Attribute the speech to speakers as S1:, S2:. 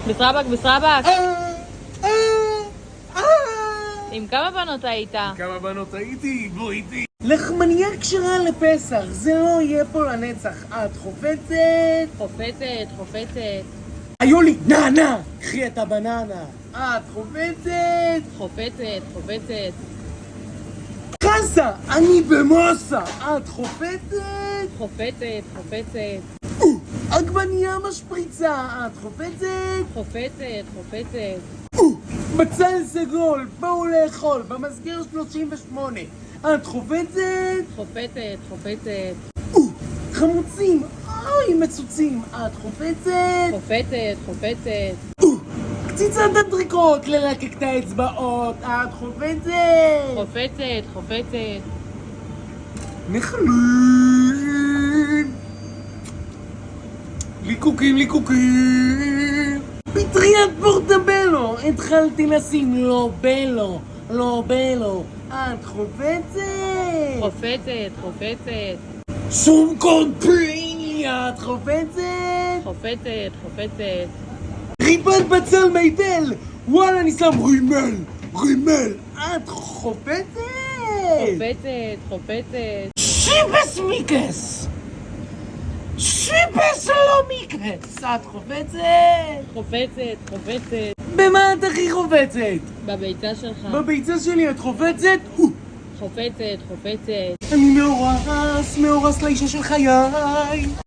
S1: בסרבק, בסרבק.
S2: אה!
S1: עם כמה בנות היית?
S2: כמה בנות הייתי? בוא איתי. לחמניה כשרה לפסח, זה לא יהיה פה לנצח. את חופצת?
S1: חופצת, חופצת.
S2: היו לי, נע, קחי את הבננה. את חופצת?
S1: חופצת, חופצת.
S2: חסה, אני במוסה. את חופצת?
S1: חופצת, חופצת.
S2: עגבנייה משפריצה. את חופצת?
S1: חופצת, חופצת.
S2: בצל סגול, בואו לאכול, במסגר 38. את חופצת?
S1: חופצת, חופצת.
S2: חמוצים, אוי מצוצים. את חופצת?
S1: חופצת, חופצת.
S2: קציצת אנטריקוט, ללקק את האצבעות. את חופצת?
S1: חופצת, חופצת.
S2: נחלים, ליקוקים. פטריית פורטבלו, התחלתי לשים לא בלו. את חופצת?
S1: חופצת, חופצת.
S2: שום קומפליני. את חופצת?
S1: חופצת, חופצת.
S2: ריבת בצל מיידל, וואלה אני שם רימל. את חופצת?
S1: חופצת, חופצת.
S2: שיבס לא מיקס. את חופצת?
S1: חופצת, חופצת.
S2: במה את הכי חופצת?
S1: בביצה שלך.
S2: בביצה שלי את חופצת?
S1: חופצת, חופצת.
S2: אני מאורס לאישה של חיי.